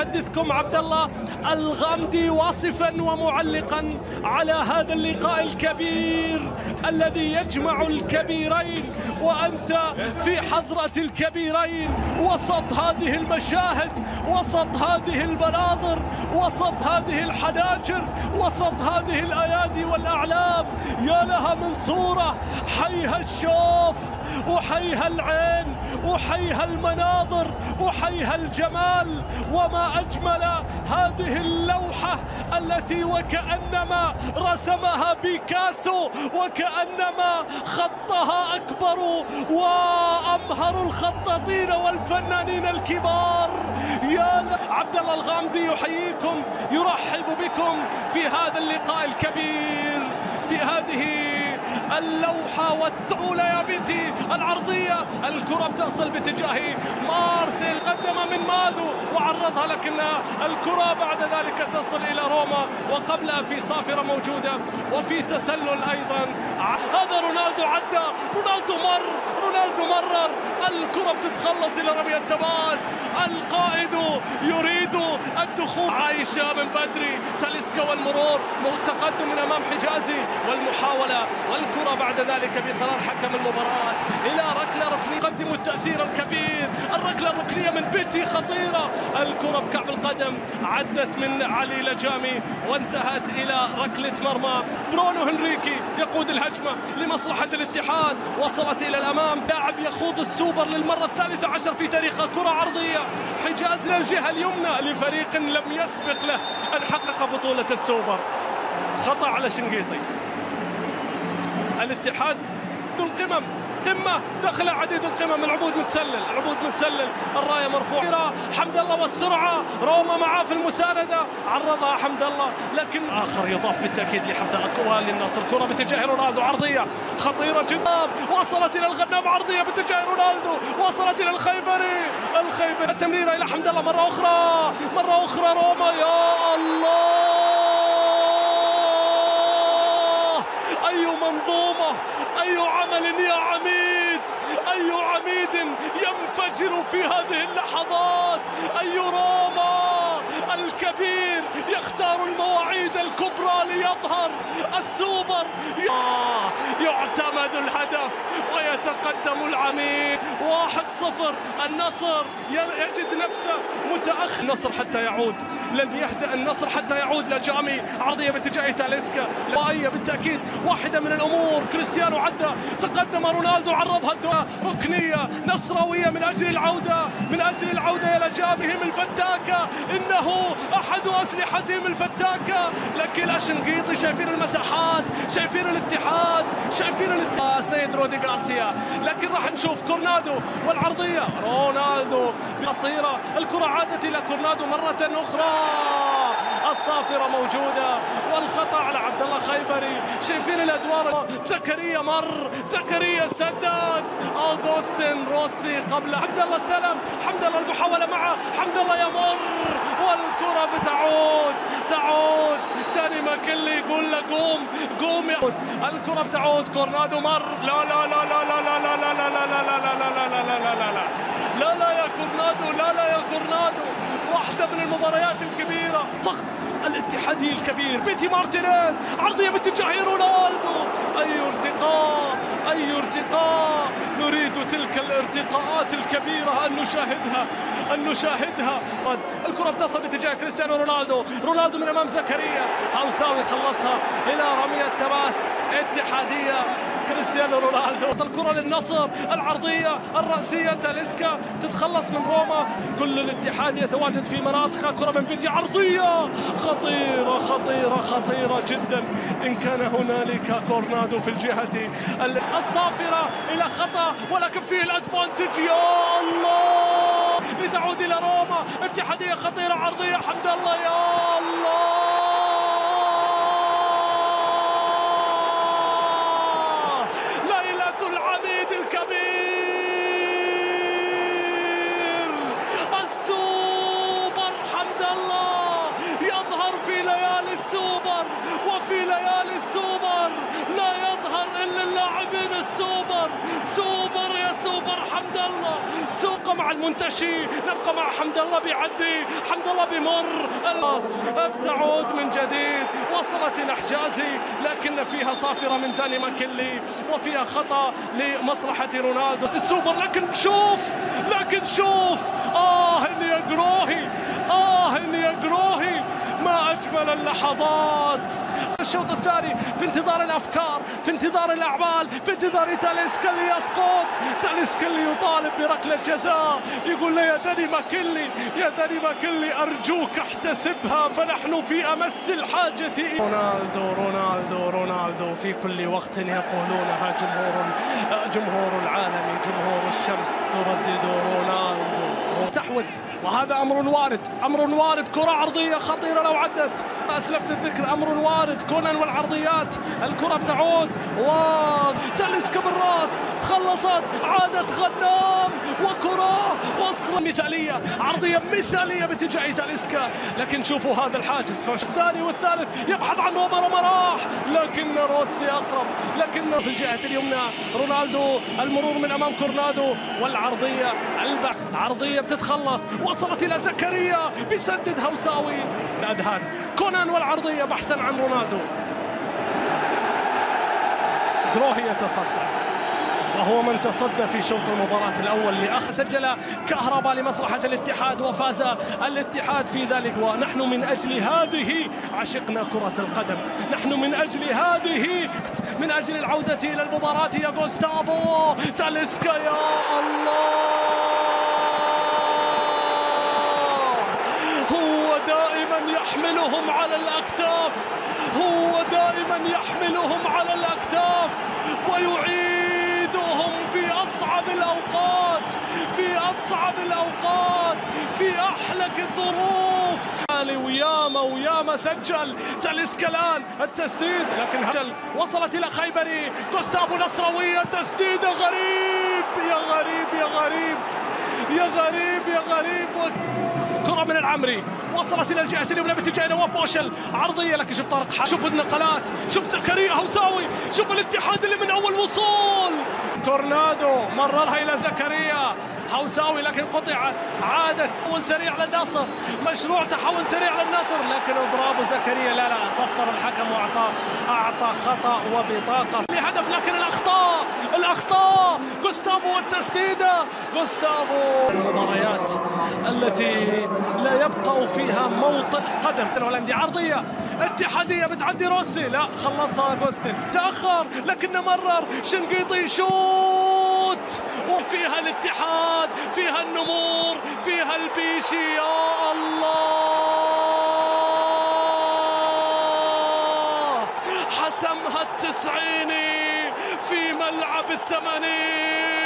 يحدثكم عبد الله الغامدي واصفا ومعلقا على هذا اللقاء الكبير الذي يجمع الكبيرين، وأنت في حضرة الكبيرين وسط هذه المشاهد، وسط هذه المناظر، وسط هذه الحناجر، وسط هذه الأيادي والأعلام. يا لها من صورة، حيها الشوف وحيها العين وحيها المناظر وحيها الجمال، وما أجمل هذه اللوحة التي وكأنما رسمها بيكاسو، وكأنما خطها أكبر وأمهر الخطاطين والفنانين الكبار. يا عبد الله الغامدي يحييكم، يرحب بكم في هذا اللقاء الكبير، في هذه اللوحة والتولة يا بيتي العرضية. الكرة بتصل باتجاه مارسيل، قدم من مادو وعرضها، لكن الكرة بعد ذلك تصل إلى روما، وقبلها في صافرة موجودة وفي تسلل أيضا. هذا رونالدو عدى، رونالدو مرر، الكرة بتتخلص إلى رمي التماس، القائد يريد الدخول. عايشة من بدري، تاليسكا والمرور، تقدم من أمام حجازي والمحاولة، والكرة بعد ذلك بقرار حكم المباراة إلى ركلة ركنية يقدم التأثير الكبير. الركلة الركنية من بيتي خطيرة، الكرة بكعب القدم عدت من علي لجامي وانتهت إلى ركلة مرمى. برونو هنريكي يقود الهجمة لمصلحة الاتحاد، وصلت إلى الأمام. لاعب يخوض السوبر للمرة 13 في تاريخه، كرة عرضية حجاز للجهة اليمنى لفريق لم يسبق له أن حقق بطولة السوبر. خطأ على شنقيطي. الاتحاد القمم، قمة دخل عديد القمم، العبود متسلل، الراية مرفوعة. حمد الله والسرعة، روما معاه في المساندة، عرضها حمد الله، لكن آخر يضاف بالتأكيد لحمد الله. كرة للنصر، كرة باتجاه رونالدو، عرضية خطيرة جدا، وصلت إلى الغنام، عرضية باتجاه رونالدو، وصلت إلى الخيبري، التمريرة إلى حمد الله مرة أخرى روما. يا الله، أي منظومة، أي عمل يا عميد، أي عميد ينفجر في هذه اللحظات. أي روما الكبير يختار المواعيد الكبرى ليظهر السوبر. يعتمد الهدف ويتقدم العميد 1-0. النصر يجد نفسه متأخر، النصر حتى يعود، لن يهدأ النصر حتى يعود. لجامي، عرضية باتجاه تاليسكا، بالتأكيد واحدة من الأمور. كريستيانو عدى، تقدم رونالدو، عرضها ركنية نصراوية من أجل العودة إلى جامهم الفتاكة. إنه أحد أسلحتهم الفتاكة، لكن الشنقيطي شايفين المساحات، شايفين الاتحاد، سيد رودي غارسيا، لكن راح نشوف كورنادو والعرضية، رونالدو قصيرة، الكرة عادت إلى كورنادو مرة أخرى، الصافرة موجودة، والخطأ على عبد الله خيبري. شايفين الأدوار، زكريا سدد، أوغوستين روسي قبل حمد الله، استلم حمد الله، المحاولة معه حمد الله، يمر والكرة بتعود تاني ماكلي يقول له قوم يعود، الكرة بتعود. كورنادو مر، لا يا كورنادو، واحدة من المباريات الكبيرة، فخر الاتحادي الكبير. بيتي مارتينيز، عرضية باتجاه رونالدو، أي ارتقاء، نريد تلك الارتقاءات الكبيرة أن نشاهدها. الكرة بتصل باتجاه كريستيانو رونالدو من أمام زكريا، هاوساوي خلصها إلى رمية تماس اتحادية. كريستيانو رونالدو، الكرة للنصر، العرضية الرأسية، تاليسكا تتخلص من روما. كل الاتحاد يتواجد في مناطقه. كرة من بيتي، عرضية خطيرة جدا، إن كان هنالك كورنادو في الجهة الصافرة إلى خطأ، ولكن فيه الأدفانتج. يا الله، لتعود إلى روما. اتحادية خطيرة، عرضية حمد الله، يا الله، العميد الكبير، السوبر حمد الله يظهر في ليالي السوبر، وفي ليالي السوبر لا يظهر إلا اللاعبين السوبر. سوبر يا سوبر حمد الله سوق مع المنتشي، نبقى مع حمد الله بيعدي، حمد الله بيمر، الراس بتعود من جديد، وصلت إلى حجازي لكن فيها صافرة من داني ماكيلي وفيها خطأ لمصلحة رونالدو السوبر. لكن شوف يا جروهي، يا جروهي، ما أجمل اللحظات. الشوط الثاني في انتظار الأفكار، في انتظار الأعمال، في انتظار تاليسكا اللي يسقط، تاليسكا اللي يطالب بركلة جزاء، يقول له يا داني ماكيلي، يا داني ماكيلي أرجوك احتسبها فنحن في أمس الحاجة. رونالدو رونالدو رونالدو في كل وقت يقولونها جمهور العالم، جمهور الشمس تردد رونالدو. استحوذ وهذا أمر وارد، كرة عرضية خطيرة لو عدت، أسلفت الذكر، أمر وارد. كونان والعرضيات، الكرة بتعود وتاليسكا بالراس، تخلصت، عادت غنام، وكرة وصل مثالية، عرضية مثالية باتجاه تاليسكا. لكن شوفوا هذا الحاجز، الثاني والثالث يبحث عن عمر مراح، لكن روسي أقرب، لكن في الجهة اليمنى رونالدو، المرور من أمام كورنادو، والعرضية عرضية بتتخلص، وصلت إلى زكريا، بيسدد هوساوي الأذهان. كونان والعرضية بحثا عن رونالدو، جروهي يتصدى، وهو من تصدى في شوط المباراة الأول سجل كهربا لمصلحة الاتحاد وفاز الاتحاد في ذلك. ونحن من أجل هذه عشقنا كرة القدم، نحن من أجل العودة إلى المباراة. يا غوستافو تاليسكا، يا الله، هو دائما يحملهم على الأكتاف، ويعيدهم في أصعب الأوقات، في أحلك الظروف. وياما سجل تاليسكا الآن التسديد، لكن هجل، وصلت إلى خيبري، غوستافو نصراوية، تسديد غريب، يا غريب. كرة من العمري وصلت إلى الجهة اليمنى باتجاه نواف بوشل، عرضية، لكن شوف طارق حامد، شوف النقلات، شوف زكريا هوساوي، شوف الاتحاد اللي من أول وصول. كورنادو مررها إلى زكريا هوساوي، لكن قطعت، عادت، تحول سريع للنصر، مشروع تحول سريع للنصر، لكن اضراب زكريا لا صفر الحكم واعطى خطأ وبطاقة لهدف. لكن الأخطاء غوستافو والتسديدة، غوستافو المباريات التي لا يبقى فيها موطئ قدم. الهولندي عرضية اتحادية بتعدي روسي، لا خلصها غوستن، تأخر لكنه مرر، شنقيطي شوت، وفيها الاتحاد، فيها النمور، فيها البيشي، يا الله، حسمها التسعيني في ملعب الثمانين.